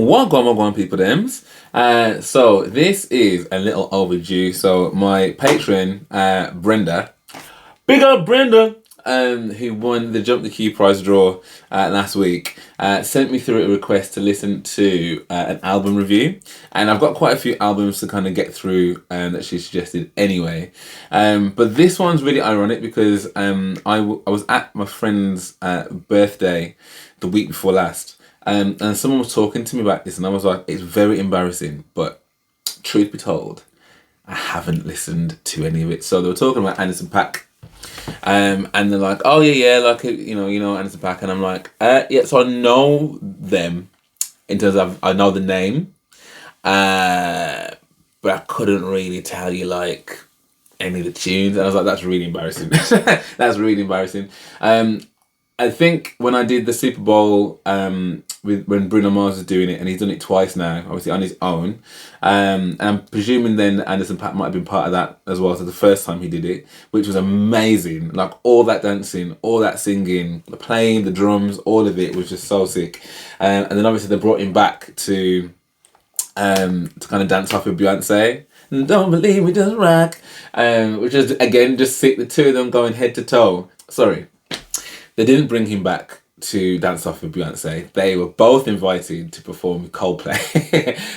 Wagwan people thems. So this is a little overdue. So my patron, Brenda, big up Brenda, who won the Jump the Key prize draw last week, sent me through a request to listen to an album review, and I've got quite a few albums to kind of get through that she suggested anyway. But this one's really ironic because I was at my friend's birthday the week before last. And someone was talking to me about this, and I was like, it's very embarrassing, but truth be told, I haven't listened to any of it. So they were talking about Anderson Paak, and they're like, oh yeah, like you know Anderson Paak, and I'm like, yeah. So I know them in terms of I know the name, but I couldn't really tell you like any of the tunes, and I was like, that's really embarrassing. That's really embarrassing. I think when I did the Super Bowl when Bruno Mars was doing it, and he's done it twice now, obviously on his own, and I'm presuming then Anderson Paak might have been part of that as well. So the first time he did it, which was amazing, like all that dancing, all that singing, the playing, the drums, all of it was just so sick. And then obviously they brought him back to kind of dance off with Beyonce. Don't believe we just rock, which is again just sick. The two of them going head to toe. Sorry. They didn't bring him back to dance off with Beyonce. They were both invited to perform with Coldplay.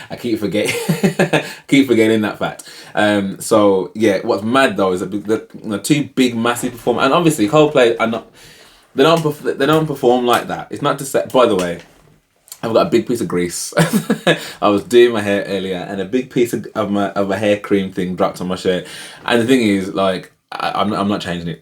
I keep forgetting that fact. So yeah, what's mad though is that the two big massive performers, and obviously Coldplay are not. They don't perform like that. It's not to say. By the way, I've got a big piece of grease. I was doing my hair earlier, and a big piece of a hair cream thing dropped on my shirt. And the thing is, like, I'm not changing it.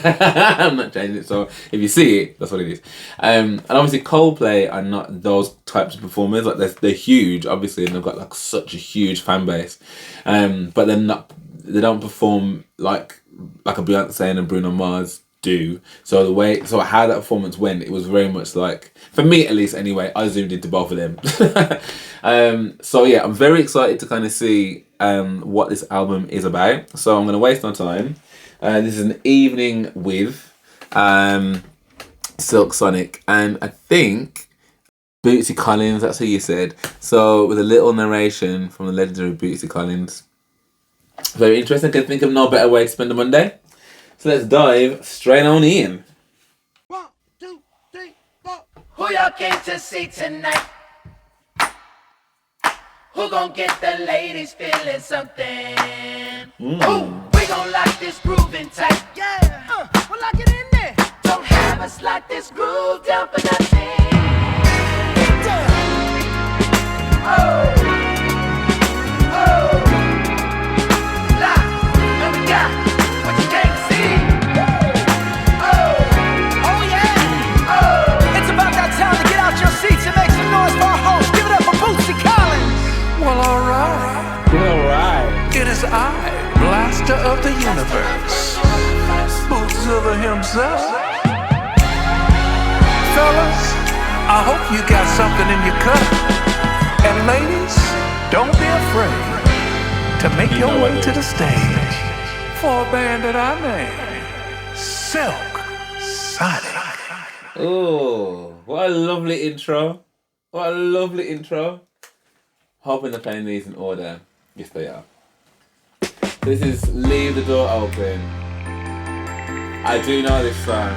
I'm not changing it. So if you see it, that's what it is. And obviously Coldplay are not those types of performers. Like they're huge, obviously, and they've got like such a huge fan base. But they're not. They don't perform like a Beyonce and a Bruno Mars do. So how that performance went, it was very much like, for me at least anyway, I zoomed into both of them. So yeah, I'm very excited to kind of see what this album is about. So I'm going to waste no time. This is an evening with Silk Sonic, and I think Bootsy Collins, that's who you said. So with a little narration from the legendary Bootsy Collins. Very interesting. I can think of no better way to spend a Monday. So let's dive straight on in. 1, 2, 3, 4. Who y'all came to see tonight? Who gon' get the ladies feeling something? Ooh, we gon' lock this groove in tight. Yeah, we'll lock it in there. Don't have us lock this groove down for nothing. Oh, oh, lock, and we got what you can't see. Oh, oh yeah. Oh, it's about that time to get out your seats and make some noise for our host. Give it up for Bootsy Collins. Well, alright. It is I, Blaster of the Universe, Bootzilla himself. Fellas, I hope you got something in your cup. And ladies, don't be afraid to make your way to the stage for a band that I named Silk Sonic. Oh, what a lovely intro. What a lovely intro. Hoping they're playing these in order. Yes, they are. This is Leave the Door Open. I do know this song.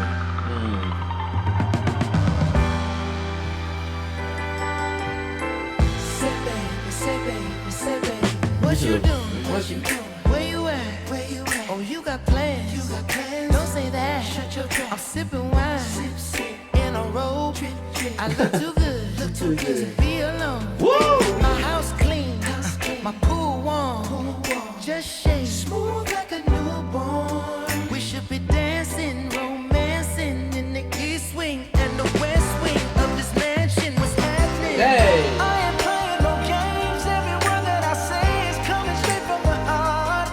Say baby, what you doing? What you doing? Where you at? Oh, you got plans. Don't say that. Shut your trap. I'm sipping wine. In a robe. I look too good. To be alone. Woo! My house clean. My pool warm. Just shake. Smooth like a newborn. We should be dancing, romancing in the east wing and the west wing of this mansion. What's happening? Hey! I ain't playing no games. Every word that I say is coming straight from the heart.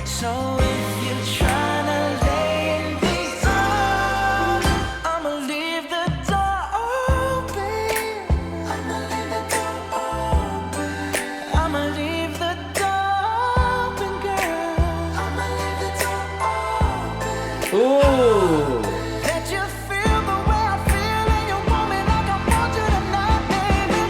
So if you're trying to lay in these arms, I'ma leave the door open. I'ma leave the door open. I'ma leave the door open, girl. I'ma leave the door open. Ooh! Let you feel the way I feel, and you want me like I want you tonight, baby.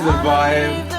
a vibe.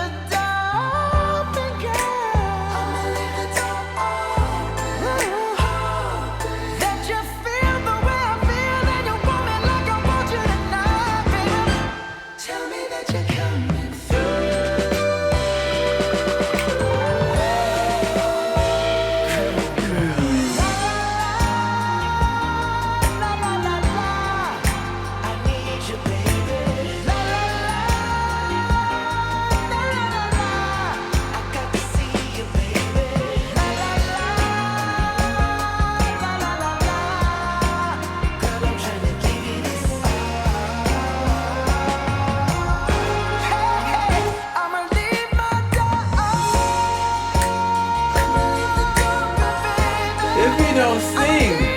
If you don't sing.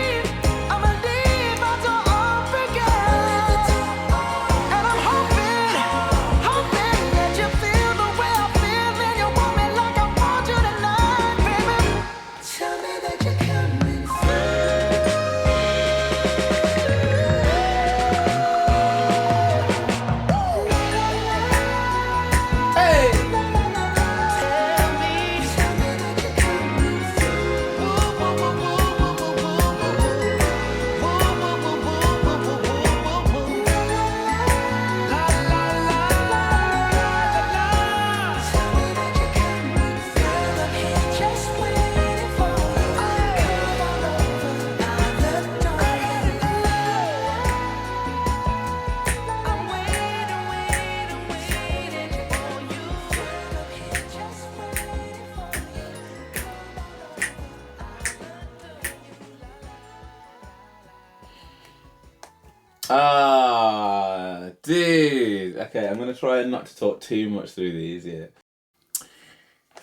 Ah, dude. Okay, I'm gonna try not to talk too much through these, yeah.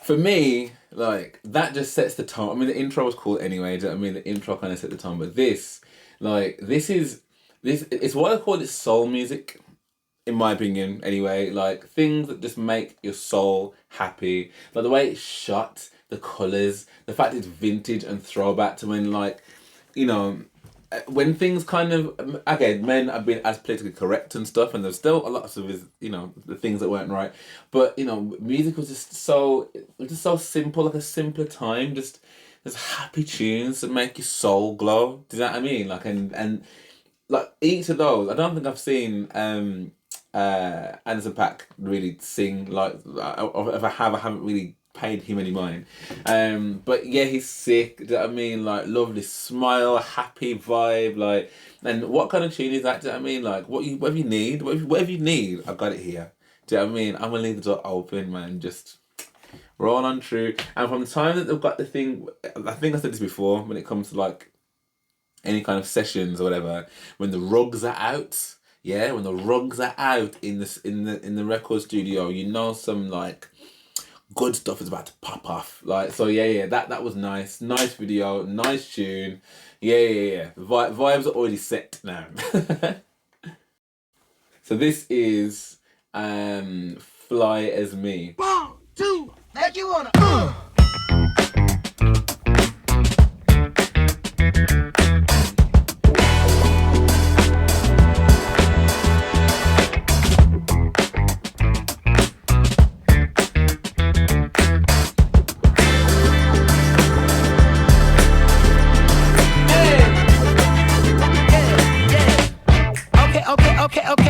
For me, like, that just sets the tone. I mean, the intro was cool anyway, do you know what I mean? The intro kind of set the tone, but this it's what I call it soul music, in my opinion, anyway. Like, things that just make your soul happy. Like, the way it's shot, the colours, the fact it's vintage and throwback to when, like, you know, when things kind of, okay, men have been as politically correct and stuff, and there's still a lot of his, you know, the things that weren't right, but, you know, music was just so simple, like a simpler time, just happy tunes that make your soul glow. Do you know what I mean? Like, and like each of those, I don't think I've seen Anderson Paak really sing, like, if I haven't really paid him any mind. But yeah, he's sick. Do you know what I mean? Like, lovely smile, happy vibe, like, and what kind of tune is that? Do you know what I mean? Like, whatever you need, I got it here. Do you know what I mean? I'm gonna leave the door open, man. Just roll on through. And from the time that they've got the thing, I think I said this before, when it comes to like any kind of sessions or whatever, when the rugs are out, yeah, when the rugs are out in the record studio, you know, some like good stuff is about to pop off. Like, so yeah, that was nice video, nice tune, yeah. Vibes are already set now. So this is Fly As Me. 1, 2, like you wanna.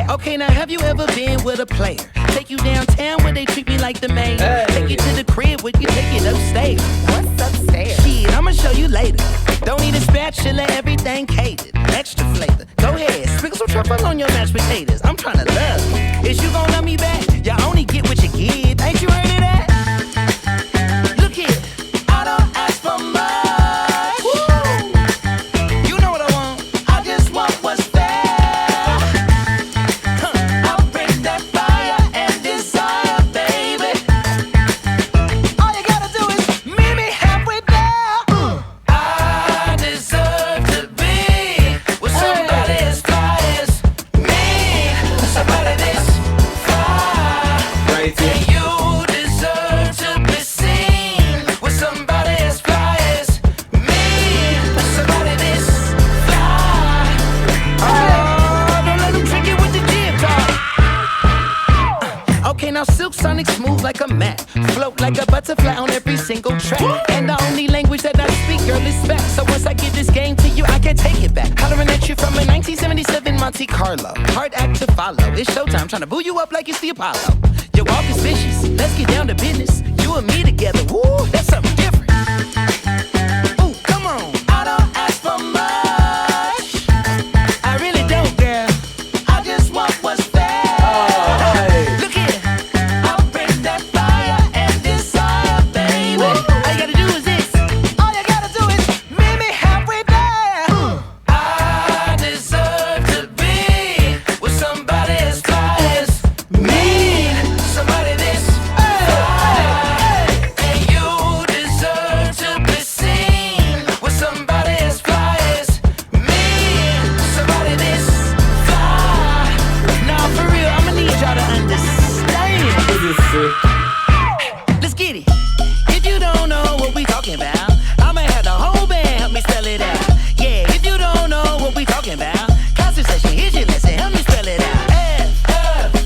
Okay, now have you ever been with a player? Take you downtown where they treat me like the mayor. Take you to the crib where you take it upstairs. What's upstairs? Shit, I'ma show you later. Don't need a spatula, everything catered. Extra flavor. Go ahead, sprinkle some truffle on your mashed potatoes. I'm tryna love you. Is you gon' love me back? You only get what you give. Ain't you heard of that? Look here, I don't ask for much. Woo! You know what I want. I just want what's fair. Somebody this fly. float like a butterfly on every single track. And the only language that I speak, girl, is spec. So once I give this game to you, I can't take it back. Hollering at you from a 1977 Monte Carlo. Hard act to follow. It's showtime, trying to boo you up like it's the Apollo. Your walk is vicious. Let's get down to business. You and me together, woo, that's something different. Ooh, come on. I don't ask for much. I really don't, girl. I just want what's fair. Look here, I'll bring that fire and desire, baby. All you gotta do is this. All you gotta do is meet me halfway there. I deserve to be with somebody as fly as me. Somebody this fly. And you deserve to be seen with somebody as fly as me. Somebody this fly. Nah, for real, I'ma need y'all to understand. This is sick. Let's get it. If you don't know what we talking about, I'ma have the whole band help me spell it out. Yeah, if you don't know what we talking about, concert session, here's your lesson, help me spell it out.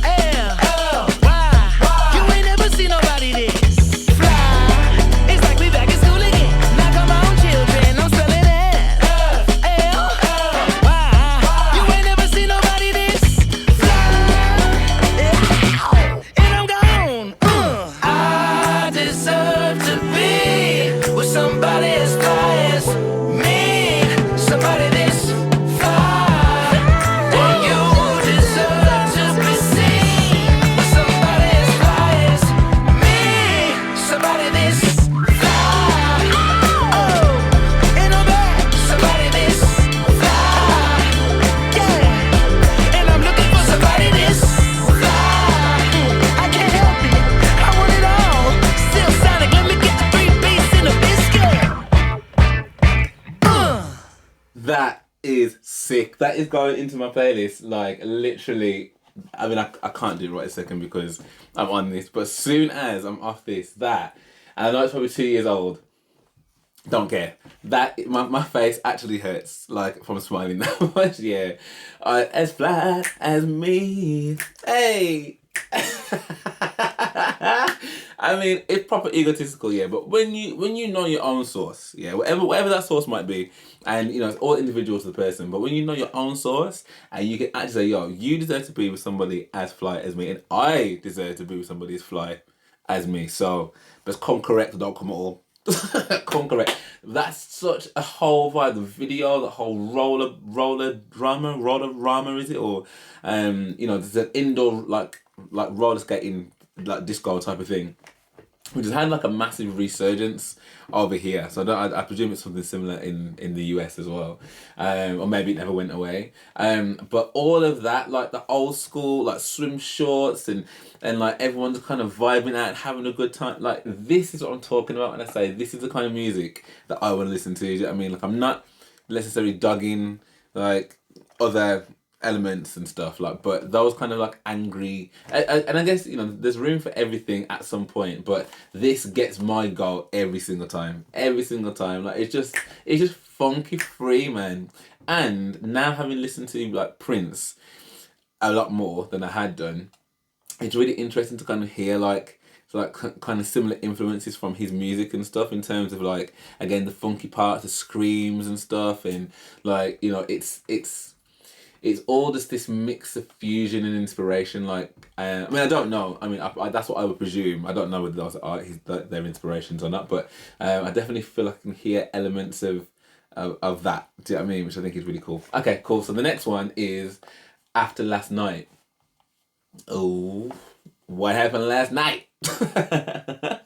F-L-Y. You ain't never seen nobody this fly. It's like we back in school again. Now come on, children, I'm spelling it. F-L-Y. You ain't never seen nobody this fly. And I'm gone. I deserve to be with somebody as fly as me. Somebody this fly. And you deserve to be seen with somebody as fly as me. Somebody this fly. Oh, and I'm back. Somebody this fly. Yeah. And I'm looking for somebody this fly. I can't help it. I want it all. Still Sonic, let me get the 3 beats in a biscuit. That is sick. That is going into my playlist. Like, literally. I mean, I can't do it right a second because I'm on this. But as soon as I'm off this, that. And I know it's probably 2 years old. Don't care. That my face actually hurts, like, from smiling that much. Yeah. As fly as me. Hey. I mean, it's proper egotistical, yeah. But when you know your own source, yeah, whatever that source might be, and you know it's all individual to the person. But when you know your own source, and you can actually say, "Yo, you deserve to be with somebody as fly as me, and I deserve to be with somebody as fly as me." So, but come correct, don't come at all. Come correct. That's such a whole vibe. The video, the whole roller drama, is it? Or you know, there's an indoor like roller skating like disco type of thing, which has had like a massive resurgence over here. So I presume it's something similar in the US as well, or maybe it never went away. But all of that, like the old school like swim shorts and like everyone's kind of vibing out, having a good time. Like this is what I'm talking about when I say this is the kind of music that I want to listen to. Do you know what I mean? Like I'm not necessarily dogging like other elements and stuff, like, but those kind of like angry and I guess, you know, there's room for everything at some point, but this gets my goal every single time. Like it's just funky free, man. And now having listened to like Prince a lot more than I had done, it's really interesting to kind of hear like kind of similar influences from his music and stuff, in terms of like, again, the funky parts, the screams and stuff, and like, you know, it's all just this mix of fusion and inspiration. Like, I mean, I don't know. I mean, I that's what I would presume. I don't know whether those are their inspirations or not, but I definitely feel like I can hear elements of that. Do you know what I mean? Which I think is really cool. Okay, cool. So the next one is After Last Night. Oh, what happened last night? Different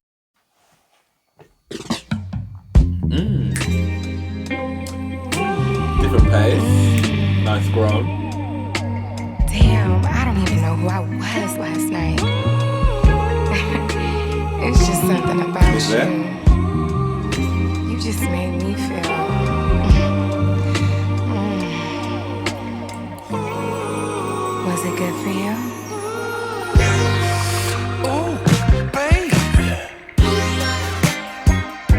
pace. Nice grown. Damn, I don't even know who I was last night. It's just something about Is you. that? You just made me feel. Was it good for you? Oh, baby.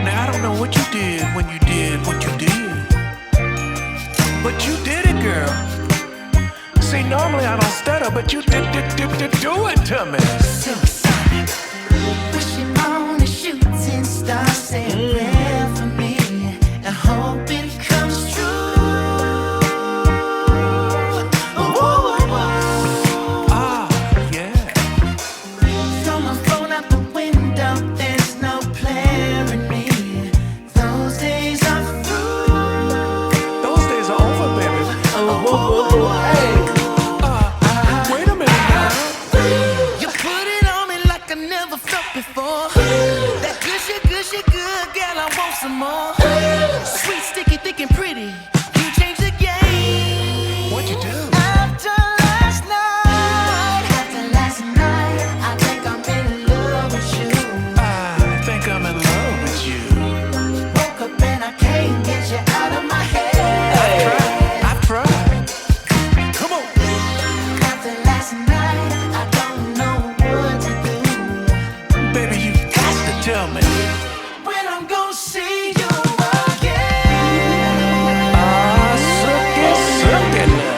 Now, I don't know what you did when you did what you did, but you did it, girl. See, normally I don't stutter, but you did do it to me. Wishing on That gushy, gushy, good girl, I want some more. Sweet, sticky, thick, and pretty. You changed the game. What'd you do? After last night, I think I'm in love with you. I think I'm in love with you. Woke up and I can't get you out of my head. I've tried. Come on. After last night, I don't know what to do. Baby, you got to tell me. When I'm gonna see you again. Suck it now.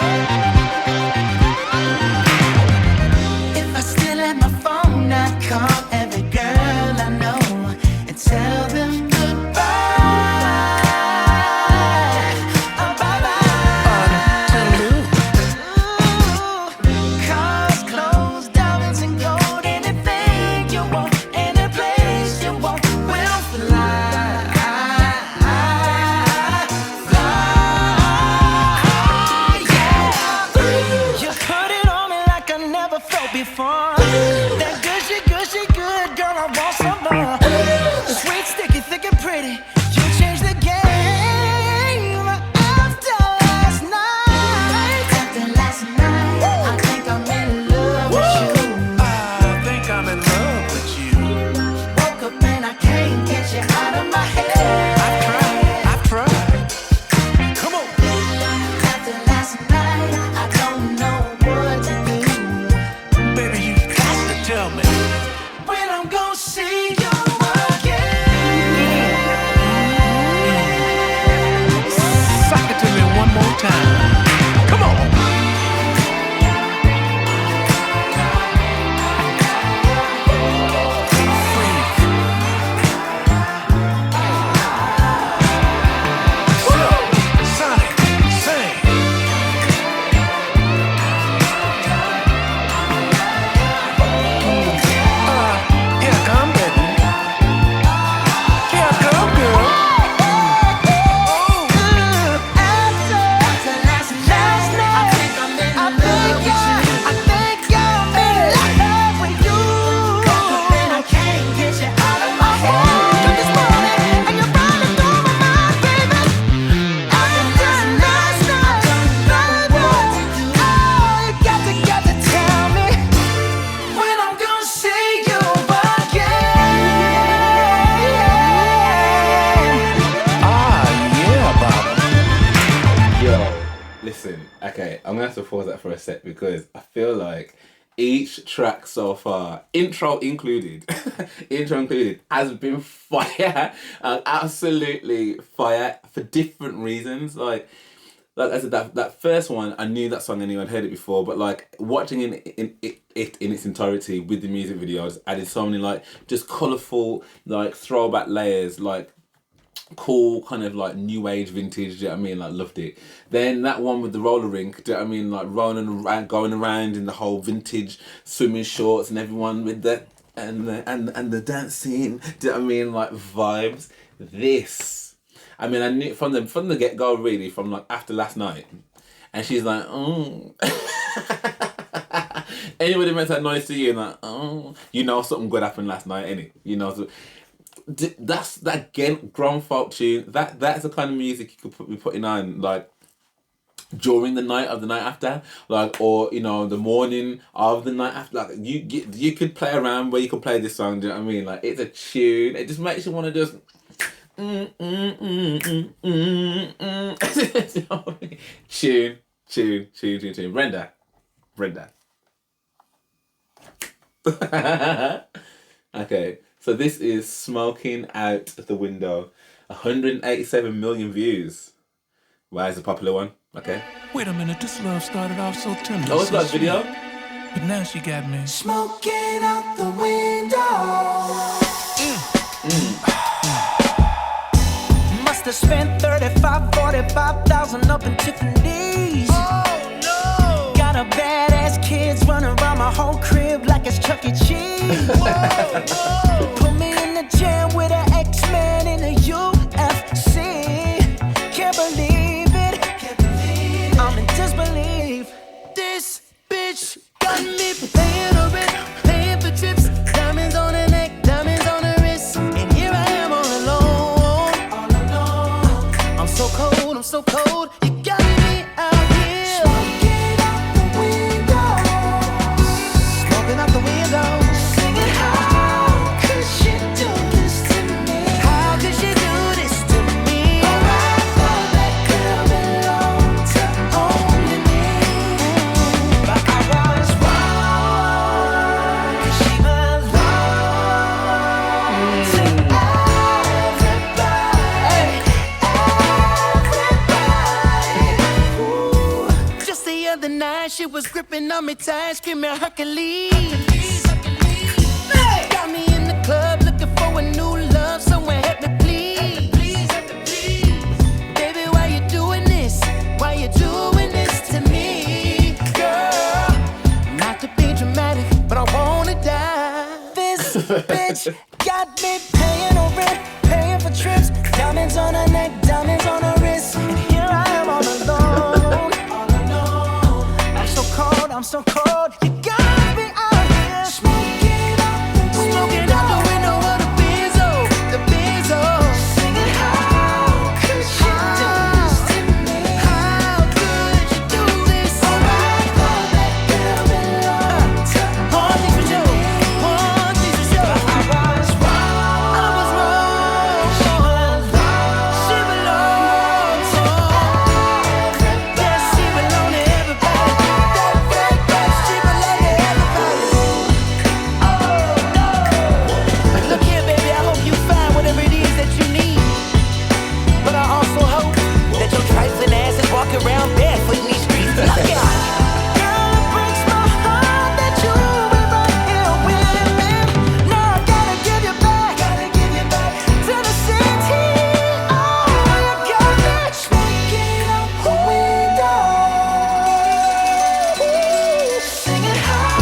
If I still had my phone, I'd call every girl I know and tell them goodbye. Oh, bye-bye. Ooh, cars, clothes, diamonds, and gold. Anything you want, any place you want, we'll fly. Yeah. You put it on me like I never felt before. That gushy, gushy, good girl, I want some more. Sweet, sticky, thick, and pretty. You changed the game. After last night, I think I'm in love with you. I think I'm in love with you. Woke up and I can't get you out of my head. I've tried. Come on. After last night, I don't know what to do. Baby, you got to tell me. When I'm gonna see you again. Sock it to me one more time. Come on. Sonic, sing. Here I come, baby. Here I come, girl. After last night, I think I'm in love with you. I think I'm in love with you. Woke up and I can't get you out of my head. Took this morning and you're running through my mind, baby. After last night, I don't know what to do. Oh, you got to tell me when I'm gonna see you again. Yeah, Baba. Yo, listen. Okay, I'm gonna have to pause that for a sec because I feel like each track so far, intro included, has been fire. Absolutely fire for different reasons. Like I said, that first one, I knew that song anyway, I'd heard it before, but like watching it in its entirety with the music videos added so many like just colourful like throwback layers, like cool kind of like new age vintage, do you know what I mean? Like loved it. Then that one with the roller rink, do you know what I mean? Like rolling around, going around in the whole vintage swimming shorts and everyone with the and the dancing, do you know what I mean? Like vibes. This, I mean, I knew from the get go really, from like after last night, and she's like, oh. Anybody makes that noise to you, and like, oh, you know something good happened last night, innit? You know. So, that's that grown folk tune. That's the kind of music you could be putting on like during the night of the night after, like, or you know, the morning of the night after. Like you could play around where you could play this song. Do you know what I mean? Like it's a tune. It just makes you want to just. You know what I mean? Tune. Brenda. Okay. So this is Smoking Out the Window. 187 million views. Why is it a popular one? Okay. Wait a minute, this love started off so tender. Oh, it's got a video? But now she got me. Smoking out the window. Must have spent 45,000 up in Tiffany's. Oh no! Got a badass kids running around my whole crib like it's Chuck E. Cheese. Whoa! Put me in the jam with an X-Man in the UFC. Can't believe it. I'm in disbelief. This bitch got me paying her rent, paying for trips, diamonds on her neck, diamonds on her so cold. You got me out here. Smoking out the window. Smoking out the window. Singing, how could she do this to me? How could she do this to me? Oh, I thought that girl belonged to only me. But I was wrong. 'Cause she belonged to everybody. Ooh. Just the other night, she was gripping on me tight, screaming Hercules. Got me in the club looking for a new love, someone help me please. Baby, why you doing this? Why you doing this to me, girl? Not to be dramatic, but I wanna die. This bitch got me paying her rent, paying for trips, diamonds on her neck, diamonds on her wrist. And here I am all alone, all alone. I'm so cold, I'm so cold. You got me out here smoking out the window of the Benzo, the Benzo. Singing, how could she do this to me? How could you do this? Oh, I thought that girl belonged to one thing for sure, one thing for sure. But I was wrong. I was wrong. She belonged to everybody. Yes, she belonged to everybody. She belonged to everybody. Look here, baby, I hope you find whatever it is that you need. But I also hope that your trifling ass is walking around barefoot in these streets. Look out. Girl, it breaks my heart that you were right here with me. Now I gotta give you back to the city. Oh, you got me smoking out the window. Singing, how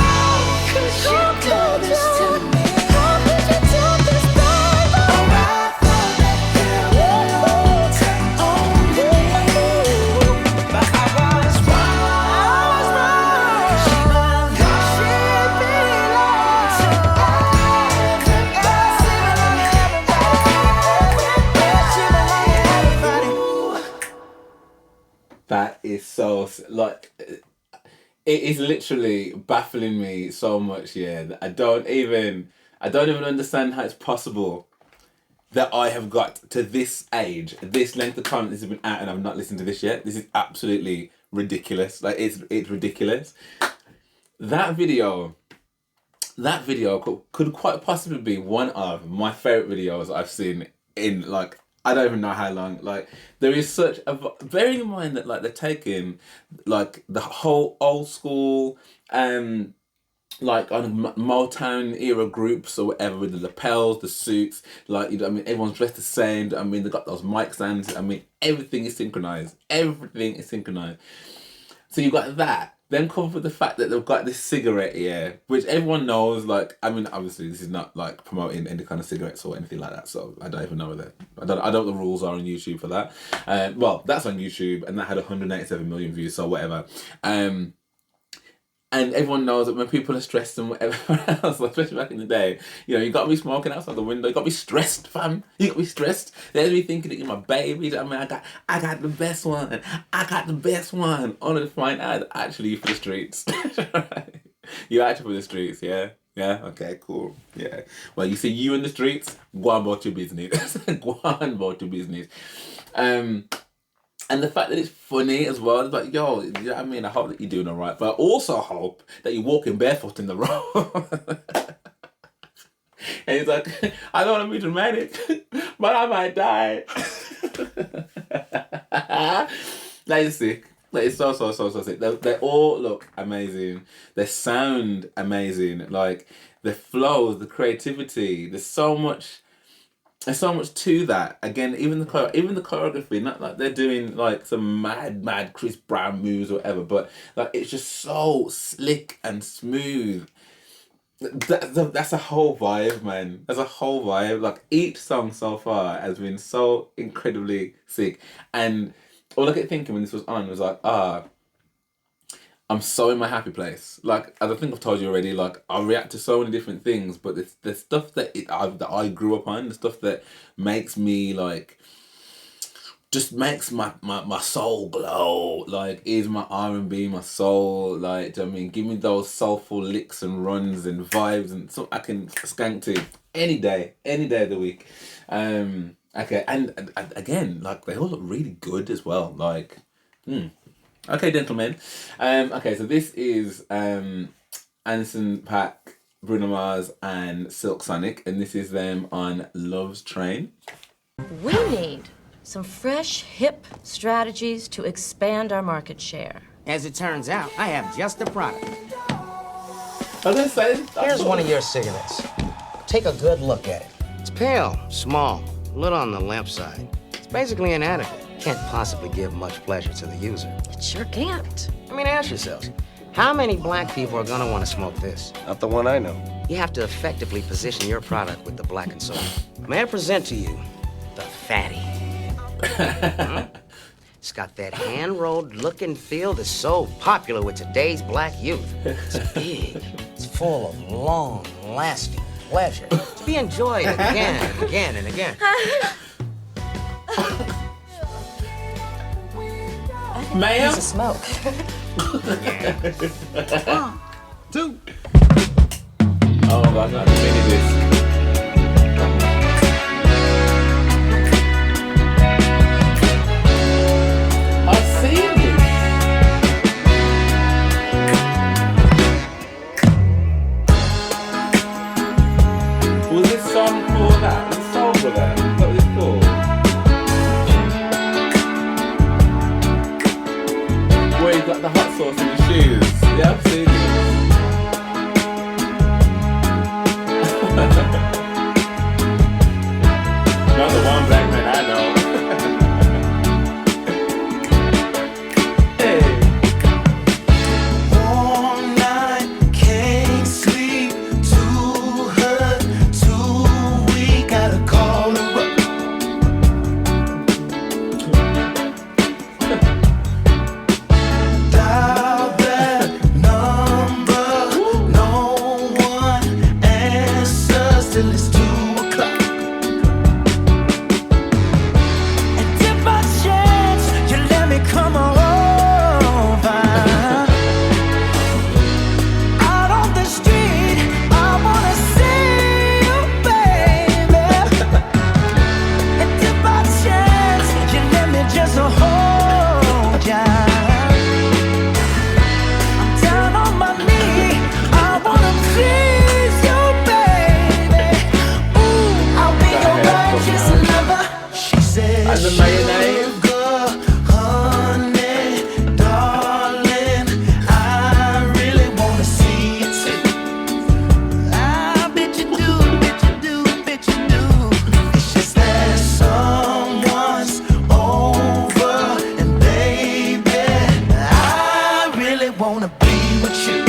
could you do this to me? How could you do this, baby? Oh, I thought that girl belonged to only me. But I was wrong. She belonged to everybody. That is so like it is literally baffling me so much. Yeah, that I don't even understand how it's possible that I have got to this age, this length of time this has been out, and I've not listened to this yet. This is absolutely ridiculous. Like it's ridiculous. That video could quite possibly be one of my favorite videos I've seen in like I don't even know how long. Like there is such a bearing in mind that like they're taking like the whole old school like on Motown era groups or whatever with the lapels, the suits, like you know, I mean everyone's dressed the same. I mean they got those mic stands. I mean everything is synchronized. Everything is synchronized. So you got that. Then come with the fact that they've got this cigarette here, which everyone knows. Like, I mean, obviously, this is not like promoting any kind of cigarettes or anything like that. So I don't even know whether I don't know what the rules are on YouTube for that. Well, that's on YouTube, and that had 187 million views, so whatever. And everyone knows that when people are stressed and whatever else, especially back in the day, you know, you got to be smoking outside the window. You got to be stressed, fam. You got to be stressed. There's me thinking that you're my baby. I mean, I got the best one. I got the best one. Only to find out actually you for the streets. You actually for the streets, yeah? Yeah? Okay, cool. Yeah. Well, you see you in the streets, go on about your business. Go on about your business. And the fact that it's funny as well, it's like, yo, you know what I mean? I hope that you're doing all right, but I also hope that you're walking barefoot in the road. And he's like, I don't want to be dramatic, but I might die. That is sick. That is so sick. They all look amazing. They sound amazing. Like, the flows, the creativity, there's so much to that. Again, even the choreography, not like they're doing like some mad Chris Brown moves or whatever, but like it's just so slick and smooth. That's a whole vibe, man. That's a whole vibe. Like each song so far has been so incredibly sick. And all I kept thinking when this was on was like, I'm so in my happy place. Like, as I think I've told you already, like, I react to so many different things, but the stuff that I grew up on, the stuff that makes me, like, just makes my soul glow. Like, is my R&B, my soul. Like, do you know what I mean? Give me those soulful licks and runs and vibes and so I can skank to any day of the week. Okay, and again, like, they all look really good as well. Like, okay, gentlemen. Okay, so this is Anderson Paak, Bruno Mars, and Silk Sonic, and this is them on Love's Train. We need some fresh, hip strategies to expand our market share. As it turns out, I have just the product. I was gonna say, Here's one of your cigarettes. Take a good look at it. It's pale, small, a little on the limp side. It's basically inadequate. Can't possibly give much pleasure to the user. It sure can't. I mean, ask yourselves, how many black people are gonna want to smoke this? Not the one I know. You have to effectively position your product with the black and soul. May I present to you the Fatty? It's got that hand-rolled look and feel that's so popular with today's black youth. It's big. It's full of long-lasting pleasure to be enjoyed again and again and again. Ma'am? Piece of smoke. Two. Oh my God, I'm ready this. I've seen this. Was this song for that? Was this song for that? What was it called? Where you got the hot sauce in the shoes. Yeah, I've seen this. Not the one black man I know. Hey. All night, can't sleep, too hurt, too weak, gotta call her up. Dial that number, no one answers till it's 2 o'clock. And if by chance you let me come over out on the street, I wanna see you, baby. And if by chance you let me just hold ya, I'm down on my knee, I wanna please you, baby. Ooh, I'll be your righteous lover. She said, And the mayonnaise. sugar, honey, darling, I really wanna see you too. I bet you do, bet you do, bet you do. It's just that someone's over, and baby, I really wanna be with you.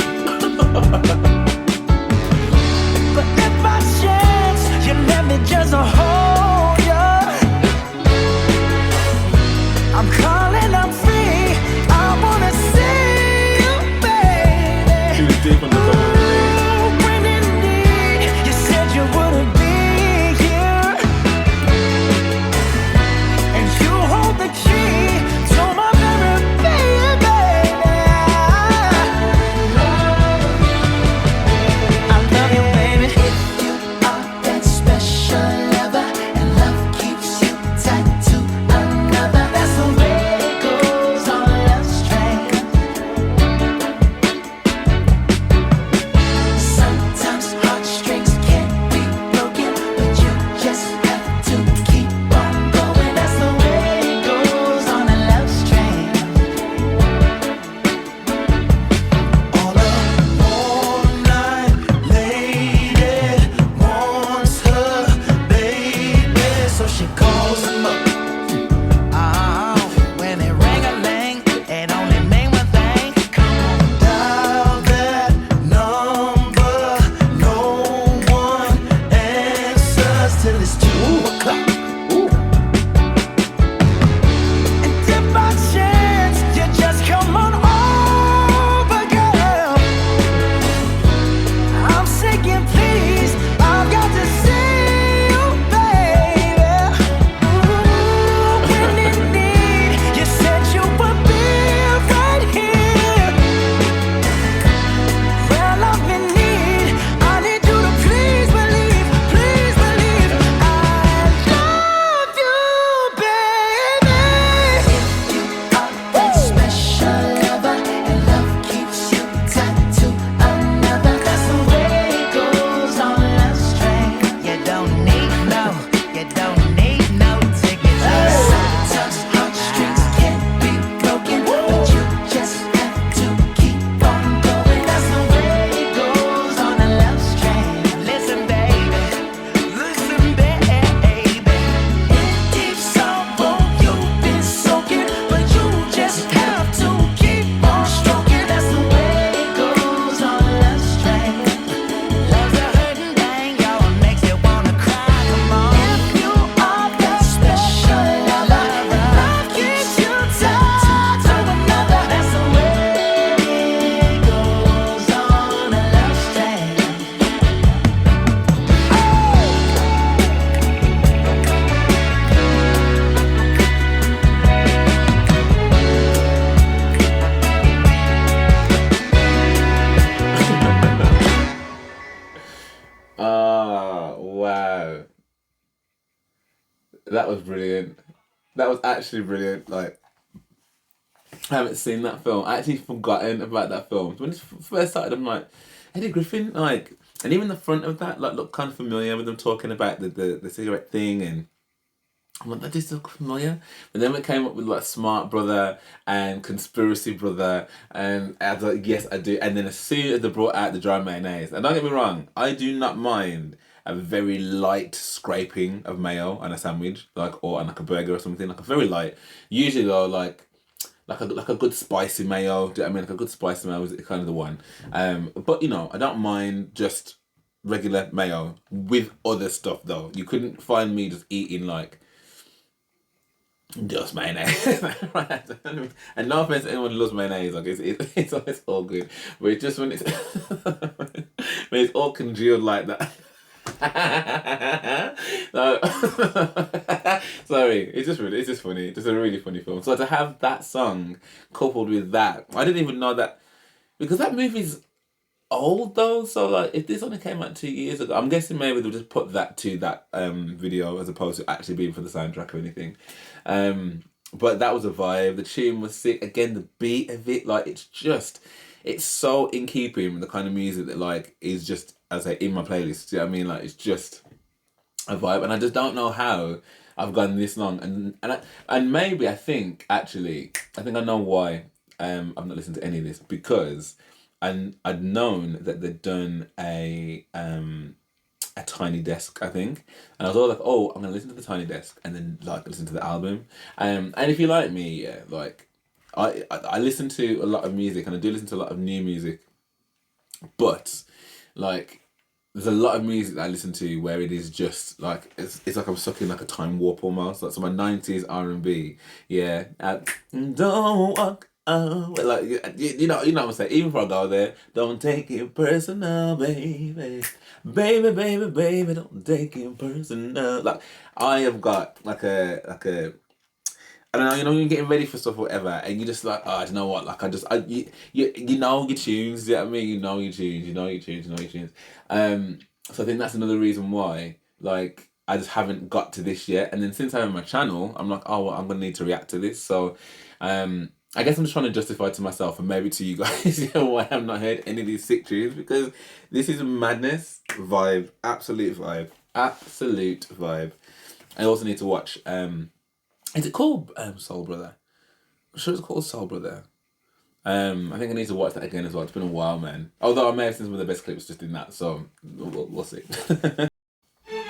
But if by chance you let me just hold ya, I'm calling, I'm free. I wanna see you, baby. She was deep on the phone. Ooh, when indeed you said you wouldn't be here, and you hold the key to my very baby. I love you, baby. If you are that special lover, and love keeps you tied to another, that's the way it goes on Love's Train. Sometimes heartstrings can't be broken, but you just have to keep on going. That's the way it goes on a Love's Train. All night lady wants her baby, so she calls him up. Oh, when they ring-a-ling, it only mean one thing. Come on, dial that number, no one answers till it's 2 o'clock. And if by chance you just come on over, girl, I'm saying please, I've got to see you, baby. Ooh, when indeed That was brilliant. That was actually brilliant. Like, I haven't seen that film. I actually forgotten about that film. When it first started, I'm like, Eddie Griffin, like, and even the front of that, like, looked kind of familiar with them talking about the cigarette thing, and I'm like, that just look familiar. But then it came up with like Smart Brother and Conspiracy Brother, and I was like, yes, I do. And then as soon as they brought out the dry mayonnaise, and don't get me wrong, I do not mind a very light scraping of mayo on a sandwich, like, or on like a burger or something, like a very light. Usually though, like a good spicy mayo. Do you know what I mean? Like a good spicy mayo is kind of the one. But you know, I don't mind just regular mayo with other stuff though. You couldn't find me just eating like just mayonnaise. And no offense to anyone who loves mayonnaise, like it's all good. But it's just when it's when it's all congealed like that. No. Sorry, it's just funny. It's just a really funny film. So to have that song coupled with that, I didn't even know that, because that movie's old though. So like, if this only came out 2 years ago, I'm guessing maybe they'll just put that to that video as opposed to actually being for the soundtrack or anything. But that was a vibe. The tune was sick. Again, the beat of it, like, it's so in keeping with the kind of music that like is just, as I say, in my playlist. Do you know what I mean? Like, it's just a vibe, and I just don't know how I've gone this long, and maybe I think I know why I've not listened to any of this, because I'd known that they'd done a Tiny Desk, I think, and I was all like, oh, I'm gonna listen to the Tiny Desk and then like listen to the album, and if you like me, yeah, like I listen to a lot of music, and I do listen to a lot of new music, but like there's a lot of music that I listen to where it is just like it's like I'm stuck in like a time warp almost. Like, so my 90s R&B, yeah, don't walk. Like you know what I'm saying. Even before I go there, don't take it personal, baby, baby, don't take it personal. Like, I have got like a I don't know, you know, you're getting ready for stuff or whatever, and you're just like, oh, I don't know what, like, you know your tunes, you know what I mean? You know your tunes. So I think that's another reason why, like, I just haven't got to this yet. And then since I have my channel, I'm like, oh, well, I'm gonna need to react to this. So, I guess I'm just trying to justify to myself and maybe to you guys, you know, why I've not heard any of these sick tunes, because this is a madness vibe, absolute vibe. I also need to watch, is it called Soul Brother? I'm sure it's called Soul Brother. I think I need to watch that again as well. It's been a while, man. Although I may have seen some of the best clips just in that, so we'll see.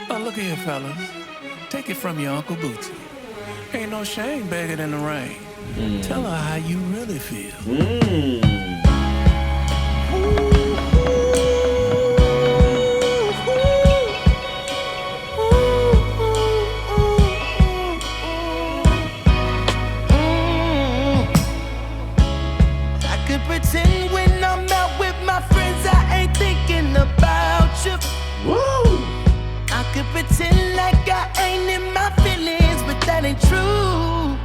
Oh, look here, fellas. Take it from your Uncle Bootsy. Ain't no shame begging in the rain. Tell her how you really feel. Pretend when I'm out with my friends, I ain't thinking about you. Woo! I could pretend like I ain't in my feelings, but that ain't true.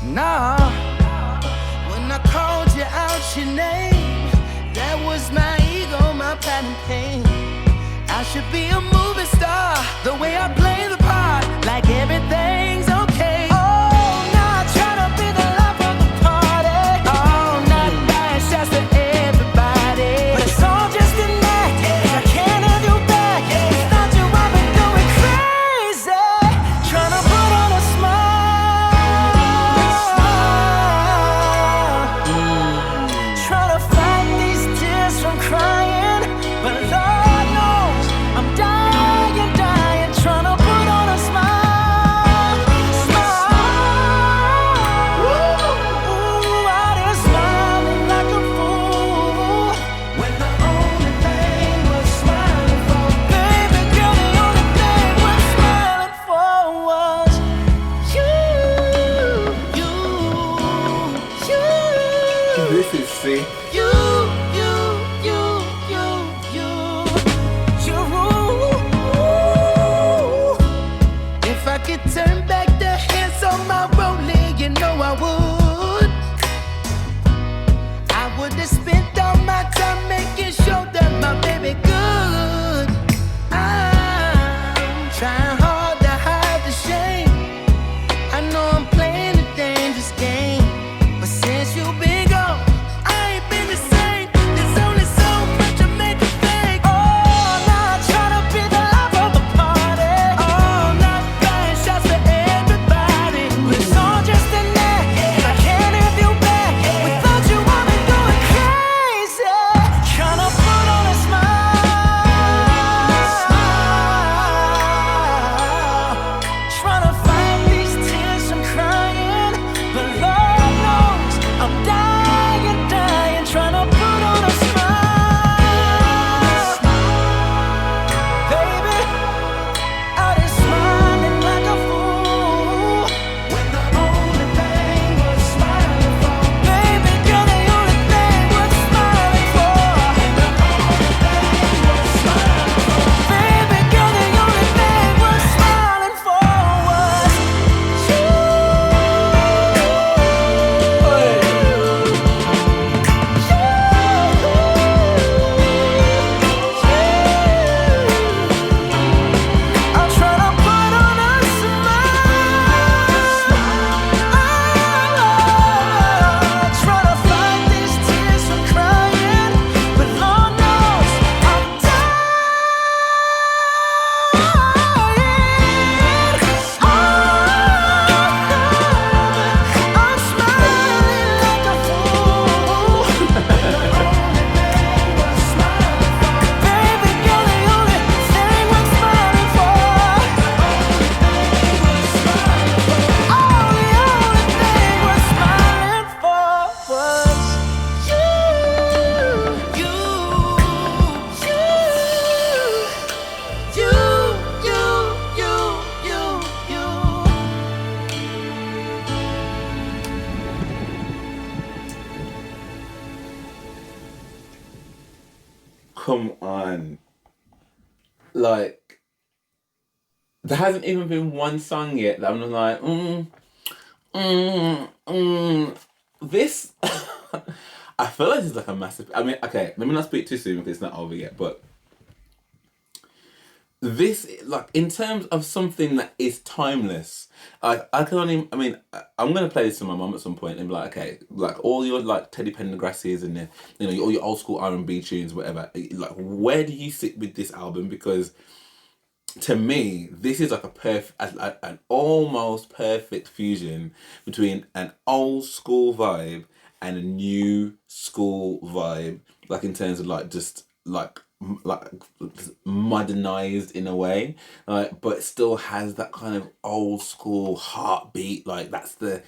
Nah. When I called you out your name, that was my ego, my pride and pain. I should be a movie star, the way I play the part, like everything's okay. Oh, now I try to be the life of the party. Oh, not nice just to everybody, but it's all just an act. I can't have you back. It's not you, I've been going crazy, trying to put on a smile, trying to fight these tears from crying, but Lord knows I'm dying, trying to put on a smile. Ooh, out here smiling like a fool, when the only thing we're smiling for, baby girl, the only thing we're smiling for was you. This is sick. You. If I could turn back the hands on my rolling, you know I would. I would have spent all my time making sure that my baby good. I'm trying hard to hide the shame, come on. Like, there hasn't even been one song yet that I'm just like, This, I feel like it's like a massive, I mean, okay, let me not speak too soon because it's not over yet, but this, like, in terms of something that is timeless, I can only, I mean, I'm going to play this to my mum at some point and be like, okay, like, all your, like, Teddy Pendergrasses and, you know, all your old school R&B tunes, whatever, like, where do you sit with this album? Because to me, this is like an almost perfect fusion between an old school vibe and a new school vibe, like in terms of like just like modernized in a way, like, but still has that kind of old school heartbeat. Like that's the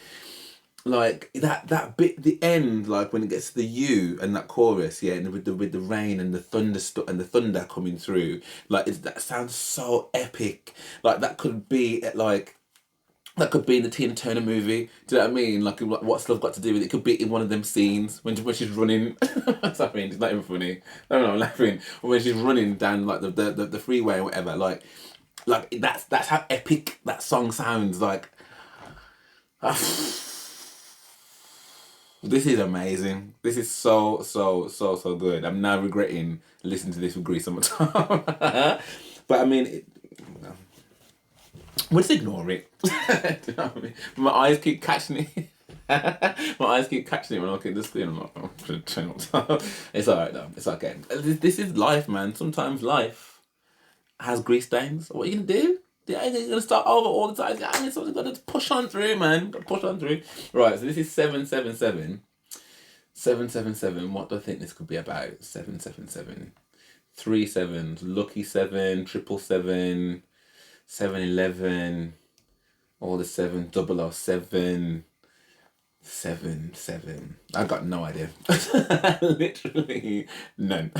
like that bit, the end, like when it gets to the U and that chorus, yeah, and with the rain and the thunder coming through, like that sounds so epic. Like that could be that could be in the Tina Turner movie. Do you know what I mean? Like what's love got to do with it? It could be in one of them scenes when she's running. Sorry, it's not even funny. No, I'm laughing. Or when she's running down like the freeway or whatever. Like that's how epic that song sounds. Like. This is amazing. This is so good. I'm now regretting listening to this with Grease on my tongue. But I mean, we'll just ignore it. Do you know what I mean? My eyes keep catching it. My eyes keep catching it when I look at the screen. I'm like, oh, it's alright though. It's okay. This is life, man. Sometimes life has grease stains. What are you gonna do? Yeah, you're gonna start over all the time. I mean, so you gotta push on through, man. Gotta push on through. Right, so this is 777. 777. What do I think this could be about? 777. 3 sevens. Lucky 7. 777. 711. All the 7. 007. 7. I got no idea. Literally none.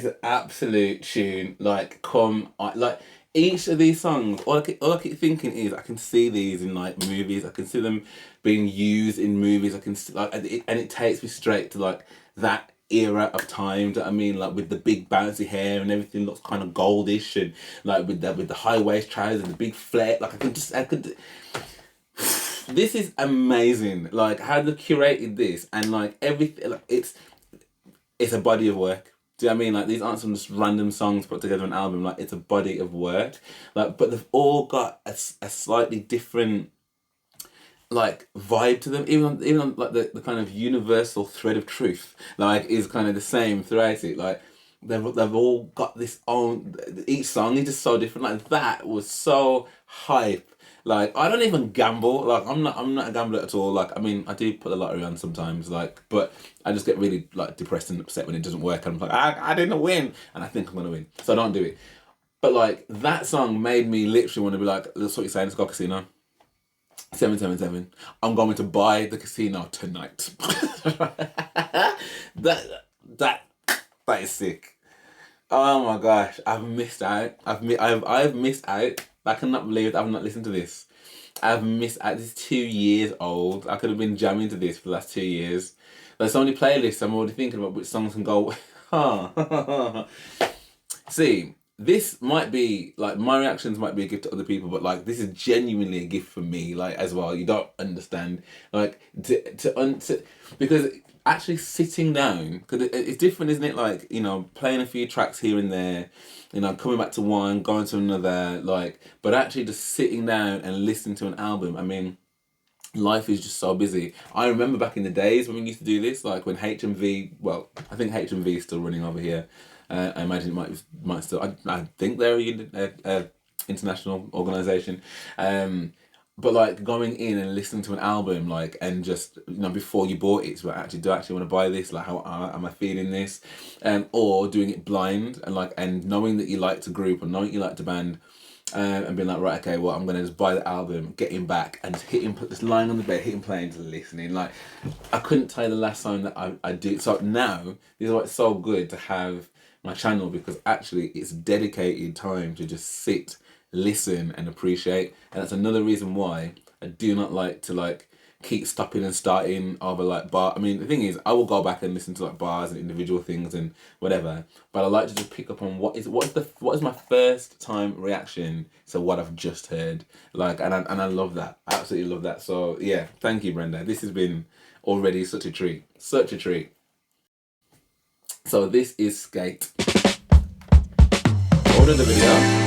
is an absolute tune. Like, like each of these songs, all I keep thinking is I can see these in like movies. I can see them being used in movies. I can see, like, and it takes me straight to like that era of time. Do you know what I mean? Like with the big bouncy hair and everything looks kind of goldish, and like with the high waist trousers and the big flare. Like I could. This is amazing. Like how they've curated this and like everything. Like it's a body of work. Do you know what I mean? Like these aren't some just random songs put together on an album. Like it's a body of work. Like, but they've all got a slightly different like vibe to them. Even on like the kind of universal thread of truth, like is kind of the same throughout it. Like they've all got this own. Each song is just so different. Like that was so hype. Like I don't even gamble. Like I'm not a gambler at all. Like I mean I do put the lottery on sometimes. Like but I just get really like depressed and upset when it doesn't work. And I'm like I didn't win, and I think I'm gonna win, so I don't do it. But like that song made me literally want to be like, that's what you're saying. Let's go casino. 777. I'm going to buy the casino tonight. that is sick. Oh my gosh, I've missed out. I've missed out. I cannot believe that I've not listened to this. I've missed out. This is 2 years old. I could have been jamming to this for the last 2 years. There's so many playlists. I'm already thinking about which songs can go. See, this might be like my reactions might be a gift to other people, but like this is genuinely a gift for me. Like as well, you don't understand. Like because actually sitting down, because it's different, isn't it? Like, you know, playing a few tracks here and there, you know, coming back to one, going to another, like, but actually just sitting down and listening to an album. I mean, life is just so busy. I remember back in the days when we used to do this, like when HMV, well, I think HMV is still running over here. I imagine it might still, I think they're a international organisation. But like going in and listening to an album, like, and just, you know, before you bought it, so actually, do I actually want to buy this? Like, how am I feeling this? Or doing it blind and like, and knowing that you liked a group or knowing you liked a band, and being like, right, okay, well, I'm gonna just buy the album, getting back and just lying on the bed, hitting play and just listening. Like, I couldn't tell you the last time that I do. So now this is why it's so good to have my channel, because actually it's dedicated time to just sit, listen and appreciate. And that's another reason why I do not like to like keep stopping and starting over like bar. I mean, the thing is, I will go back and listen to like bars and individual things and whatever, but I like to just pick up on what is my first time reaction to what I've just heard. Like, and I love that. I absolutely love that. So yeah, thank you, Brenda. This has been already such a treat. Such a treat. So this is Skate. Order the video.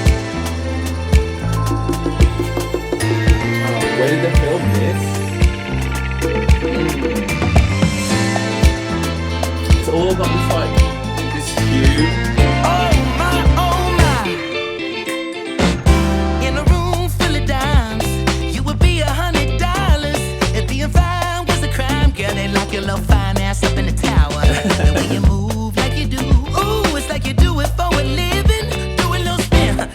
Where did they film this? It's all got this like this huge. Oh my, in a room full of dimes, you would be $100 if being fine was a crime. Girl, they lock your little fine ass up in the tower. The way you move like you do, ooh, it's like you do it for a living. Do a little spin.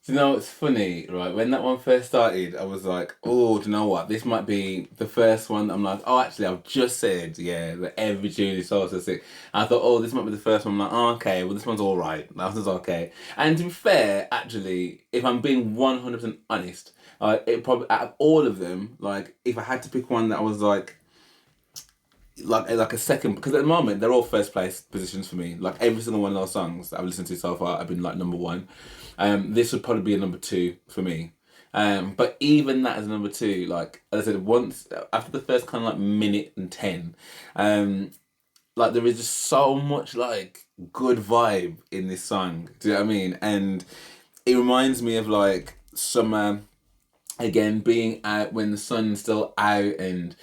You know, it's funny, right? When that one first started, I was like, oh, do you know what? This might be the first one. I'm like, oh, actually, I've just said, yeah, that every tune is so sick. I thought, oh, this might be the first one. I'm like, oh, okay, well, this one's all right. That one's okay. And to be fair, actually, if I'm being 100% honest, it probably, out of all of them, like, if I had to pick one that was like a second, because at the moment they're all first place positions for me. Like every single one of those songs that I've listened to so far, I've been like number one. This would probably be a number two for me. But even that as a number two, like as I said, once after the first kind of like minute and 10, like there is just so much like good vibe in this song. Do you know what I mean? And it reminds me of like summer. Again, being out when the sun's still out, and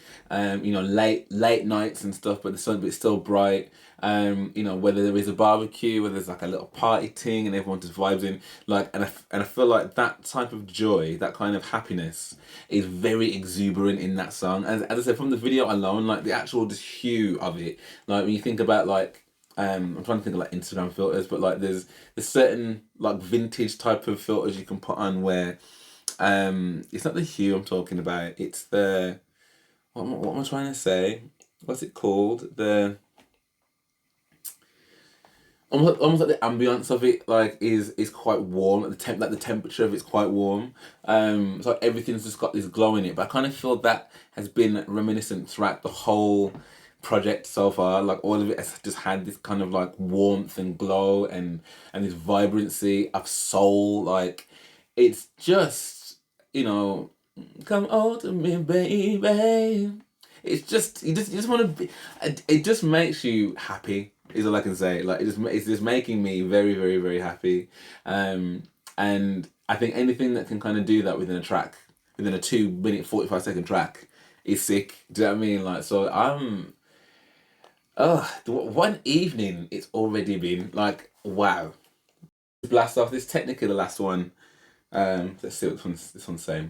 you know, late nights and stuff, but it's still bright. You know, whether there is a barbecue, whether there's like a little party thing, and everyone just vibes in, like, and I feel like that type of joy, that kind of happiness, is very exuberant in that song. As I said, from the video alone, like the actual just hue of it, like when you think about like. I'm trying to think of like Instagram filters, but like there's certain like vintage type of filters you can put on where. It's not the hue I'm talking about. It's the what am I trying to say? What's it called? The almost like the ambience of it, like is quite warm. Like the temperature of it's quite warm. So everything's just got this glow in it. But I kind of feel that has been reminiscent throughout the whole project so far. Like all of it has just had this kind of like warmth and glow and this vibrancy of soul. Like it's just. You know, come on to me, baby. It's just you just want to be. It just makes you happy. Is all I can say. Like it's just making me very, very, very happy. And I think anything that can kind of do that within a track, within a 2-minute 45-second track, is sick. Do you know what I mean? Like so, one evening it's already been like wow. Blast off. This is technically the last one. Let's see what this one's saying.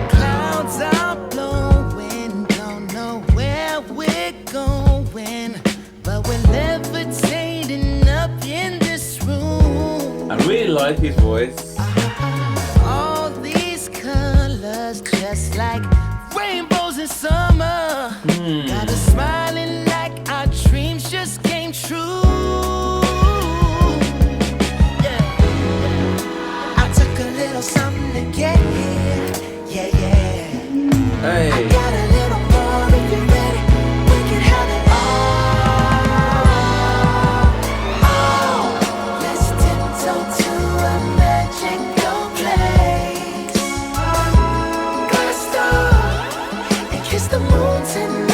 Clouds are blowing, don't know where we're going, but we're levitating up in this room. I really like his voice. All these colors, just like rainbows in summer, got us smiling like our dreams just came true. Yeah. I took a little something to get here. Yeah, yeah. Hey. I got a little more if you're ready. We can have it all. Oh, let's tiptoe to a magical place. Glassed off and kiss the moon tonight.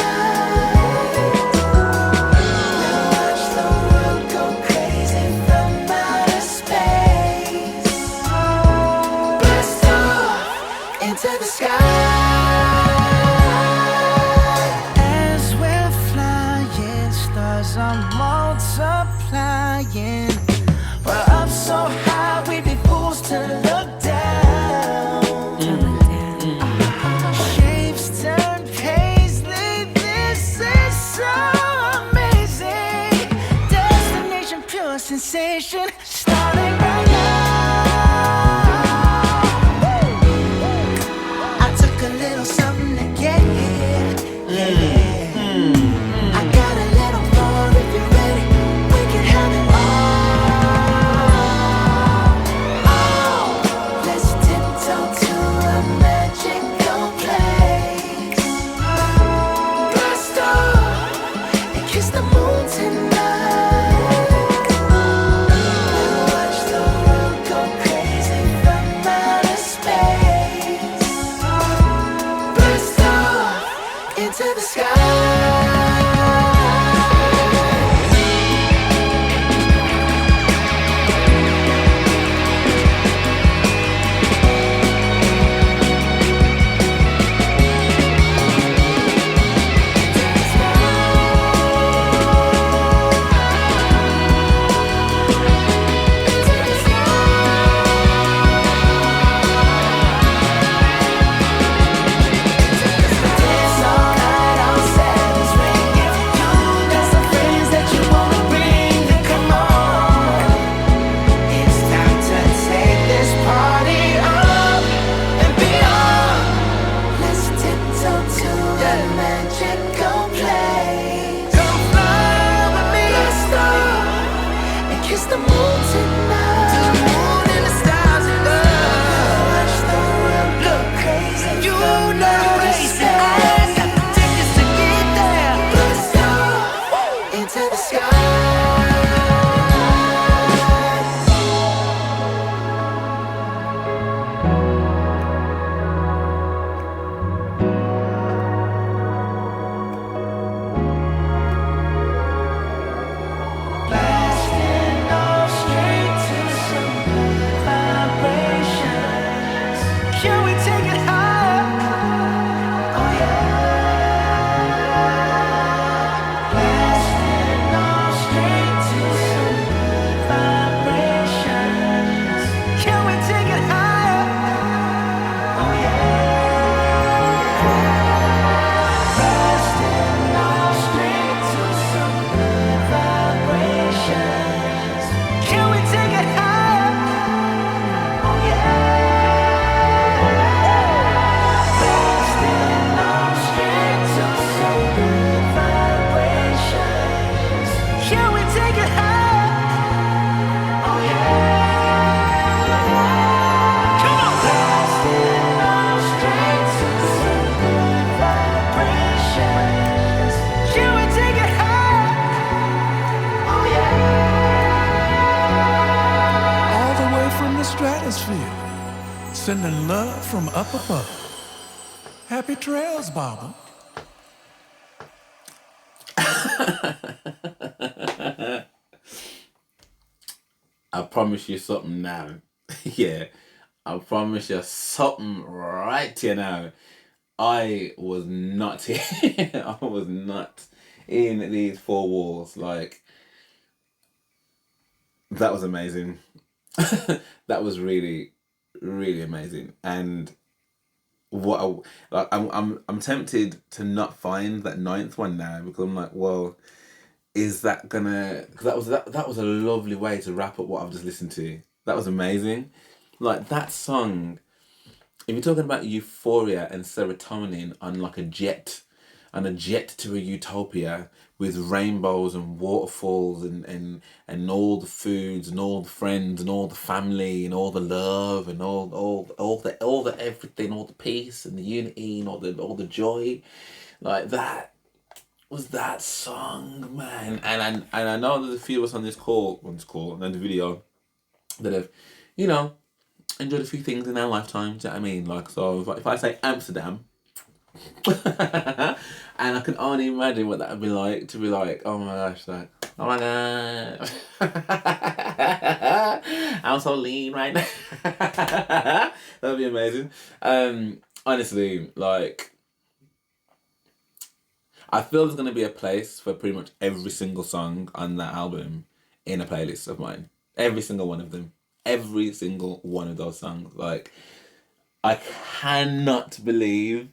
To the sky as we're flying, stars are multiplying. We're up so high, we'd be fools to look down. Shapes turn paisley. This is so amazing. Destination, pure sensation, starting right now. Something to get here. Yeah. I got a little more if you're ready. We can have it all. Oh, let's tiptoe to a magical place. Blast off and kiss the moon tonight. kiss the moon tonight. To the moon and the stars above. Watch the world go crazy. You from know now to they say stay. I got the tickets to get there. Let's go into the sky. Blasting off straight to some good vibrations. Can we take it higher? Oh yeah. Blasting off straight to some good vibrations. Can we take it higher? Oh yeah. Blasting off straight to some good vibrations. Can we take it higher? Oh yeah. Blasting off straight to some good vibrations. Can we take it higher? Oh yeah. Come on! Blasting off straight to some good vibrations. Can we take it higher? Oh yeah. All the way from the stratosphere, sending love from up above. Happy trails, Baba. I promise you something now. Yeah, I promise you something right here now. I was not here. I was not in these four walls. Like, that was amazing. That was really, really amazing. And I'm tempted to not find that ninth one now, because I'm like, well, is that gonna? Because that was a lovely way to wrap up what I've just listened to. That was amazing. Like, that song. If you're talking about euphoria and serotonin on like a jet to a utopia with rainbows and waterfalls and all the foods and all the friends and all the family and all the love and all the everything, all the peace and the unity and all the joy, like that was that song, man. And I know there's a few of us on this call and the video that have, enjoyed a few things in our lifetime. Do you know what I mean? Like, so if I say Amsterdam, and I can only imagine what that would be like to be like, oh my gosh, like, oh my god, I'm so lean right now. That would be amazing. Honestly, like, I feel there's gonna be a place for pretty much every single song on that album in a playlist of mine. Every single one of them. Every single one of those songs. Like, I cannot believe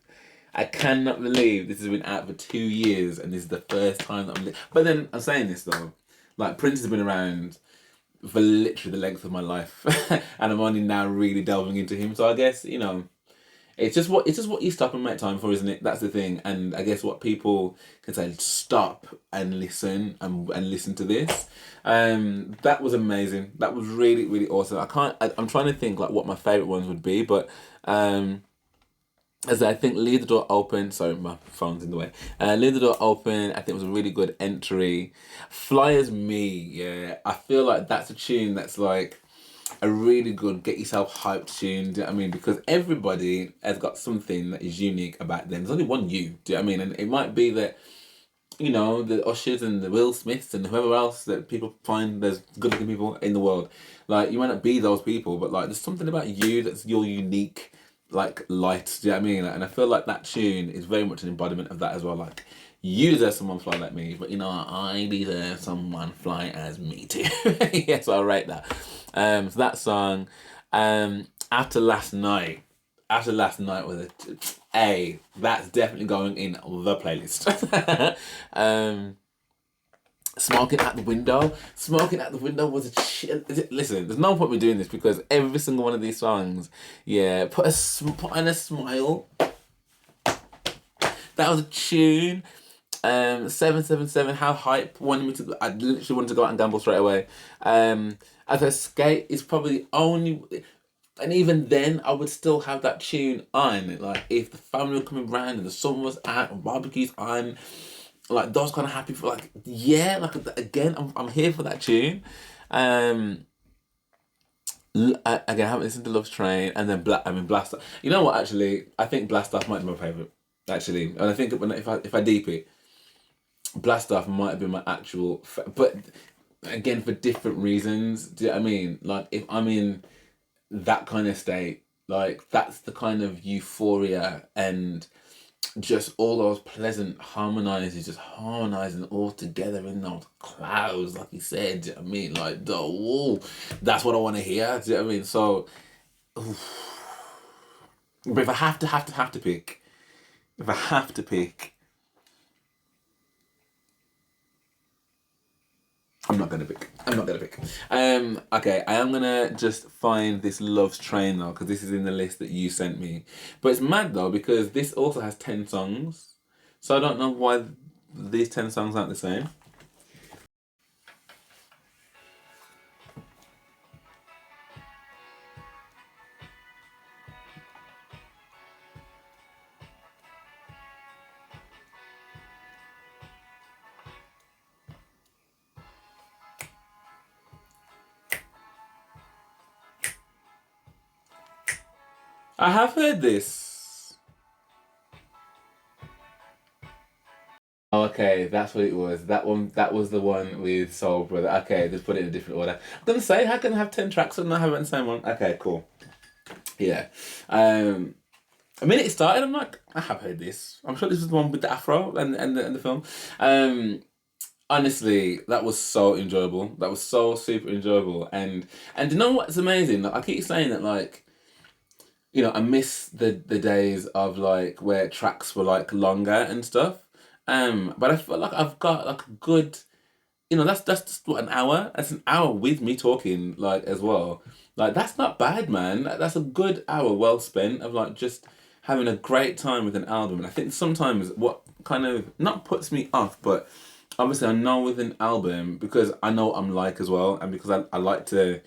this has been out for 2 years and this is the first time that but then I'm saying this though, like, Prince has been around for literally the length of my life and I'm only now really delving into him. So I guess, it's just what you stop and make time for, isn't it? That's the thing. And I guess what people can say, stop and listen and listen to this. That was amazing. That was really, really awesome. I'm trying to think like what my favourite ones would be, but as I think Leave the Door Open, sorry, my phone's in the way. Leave the Door Open, I think was a really good entry. Fly As Me, yeah. I feel like that's a tune that's like a really good get yourself hyped tune, do you know what I mean? Because everybody has got something that is unique about them. There's only one you, do you know what I mean? And it might be that, the Ushers and the Will Smiths and whoever else that people find there's good looking people in the world. Like, you might not be those people, but like, there's something about you that's your unique, like, light, do you know what I mean? And I feel like that tune is very much an embodiment of that as well. Like, you deserve someone fly like me, but I deserve someone fly as me too. Yeah, so I rate that. So that song, After Last Night was that's definitely going in the playlist. Smoking Out the Window was listen, there's no point me doing this because every single one of these songs, yeah, put on a smile. That was a tune. 777, how hype, wanted me to, I literally wanted to go out and gamble straight away. As a skate is probably the only, and even then I would still have that tune on. Like if the family were coming round and the sun was out and barbecues on, like those kind of happy for like, yeah, like again, I'm here for that tune. Again, I haven't listened to Love's Train, and then Blast Off. You know what? Actually, I think Blast Off might be my favorite. Actually, and I think if I deep it, Blast Off might have been my actual, but again for different reasons. Do you know what I mean? Like if I'm in that kind of state, like that's the kind of euphoria and just all those pleasant harmonizers, just harmonizing all together in those clouds, like you said. Do you know what I mean? Like the whoa, that's what I want to hear. Do you know what I mean? So, but if I have to pick, if I have to pick, I'm not gonna pick. Okay, I am gonna just find this Love's Train though, because this is in the list that you sent me. But it's mad though, because this also has 10 songs. So I don't know why these 10 songs aren't the same. I have heard this. Oh, okay, that's what it was. That was the one with Soul Brother. Okay, just put it in a different order. I'm gonna say, how can I have 10 tracks and not have it in the same one? Okay, cool. Yeah. The minute it started, I'm like, I have heard this. I'm sure this was the one with the afro and the film. Honestly, that was so enjoyable. That was so super enjoyable. And you know what's amazing? Like, I keep saying that, like, you know, I miss the days of like where tracks were like longer and stuff. But I feel like I've got like a good, you know, that's just what, an hour. That's an hour with me talking like as well. Like that's not bad, man. That's a good hour well spent of like just having a great time with an album. And I think sometimes what kind of not puts me off, but obviously I know with an album, because I know what I'm like as well, and because I like to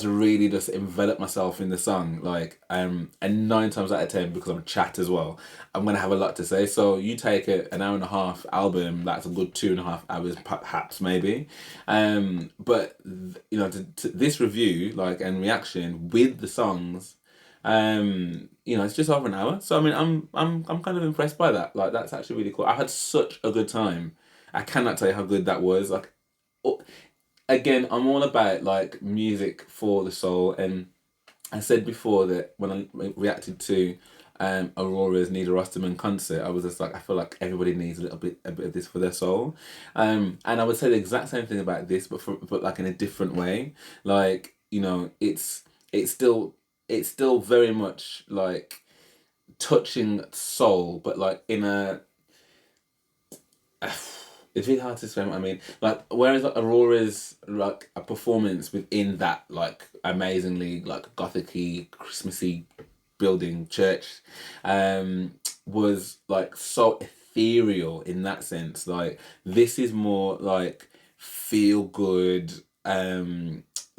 really just envelop myself in the song, like, and 9 times out of 10, because I'm a chat as well, I'm gonna have a lot to say. So you take an hour and a half album, that's a good 2.5 hours, perhaps maybe. But you know, to this review, like, and reaction with the songs, you know, it's just over an hour. So I mean, I'm kind of impressed by that. Like, that's actually really cool. I had such a good time. I cannot tell you how good that was. Like, again, I'm all about like music for the soul, and I said before that when I reacted to Aurora's Nita Osterman concert, I was just like, I feel like everybody needs a bit of this for their soul, and I would say the exact same thing about this, but like in a different way. Like, you know, it's still very much like touching soul, but like in a it's really hard to explain what I mean. Like, whereas like Aurora's like a performance within that like amazingly like gothic-y, Christmassy building church, was like so ethereal in that sense. Like, this is more like feel good,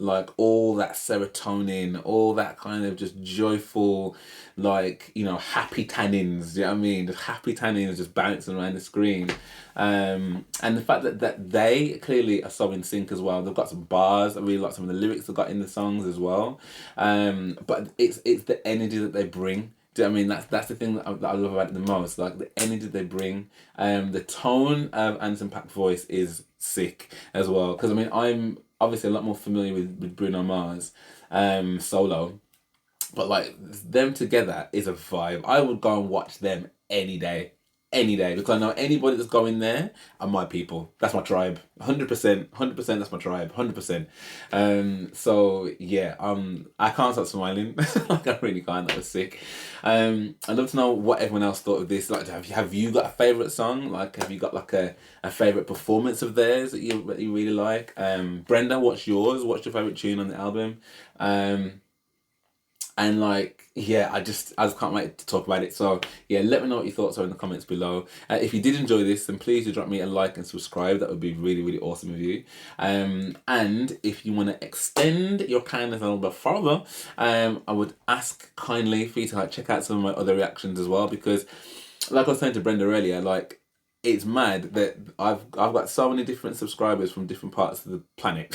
like all that serotonin, all that kind of just joyful, like, you know, happy tannins, you know what I mean? Just happy tannins just bouncing around the screen. And the fact that they clearly are so in sync as well. They've got some bars. I really like some of the lyrics they've got in the songs as well. But it's the energy that they bring. Do you know what I mean? That's the thing that I love about it the most. Like, the energy they bring. The tone of Anderson Paak's voice is sick as well. Because I mean, I'm obviously a lot more familiar with Bruno Mars solo, but like them together is a vibe. I would go and watch them any day, because I know anybody that's going there are my people. That's my tribe. 100%. That's my tribe. 100%. So yeah, I can't stop smiling. Like, I really can't. That was sick. I'd love to know what everyone else thought of this. Like, have you got a favorite song? Like, have you got like a favorite performance of theirs that you really like? Brenda, what's yours? What's your favorite tune on the album? And like, yeah, I just can't wait to talk about it. So yeah, let me know what your thoughts are in the comments below. If you did enjoy this, then please do drop me a like and subscribe. That would be really, really awesome of you. And if you want to extend your kindness a little bit further, I would ask kindly for you to like check out some of my other reactions as well, because like I was saying to Brenda earlier, like, it's mad that I've got so many different subscribers from different parts of the planet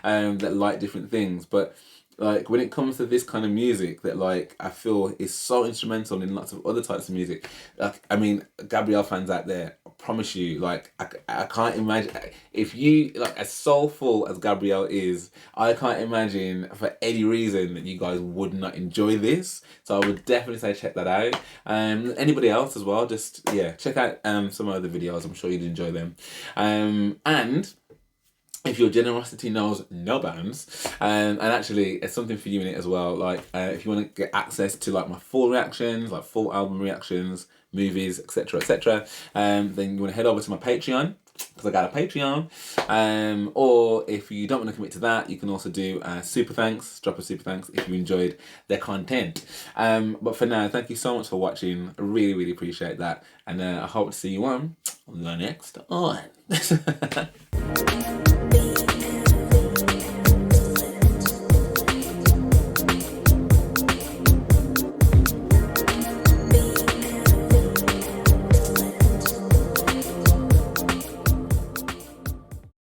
that like different things, but like when it comes to this kind of music that like I feel is so instrumental in lots of other types of music, like, I mean, Gabrielle fans out there, I promise you, like I can't imagine, if you like as soulful as Gabrielle is, I can't imagine for any reason that you guys would not enjoy this. So I would definitely say check that out. Anybody else as well, just yeah, check out some other videos. I'm sure you'd enjoy them. And if your generosity knows no bounds, and actually it's something for you in it as well, like if you want to get access to like my full reactions, like full album reactions, movies, etc, then you want to head over to my Patreon, because I got a Patreon. Or if you don't want to commit to that, you can also do super thanks, drop a super thanks if you enjoyed the content. But for now, thank you so much for watching. I really, really appreciate that, and I hope to see you on the next one.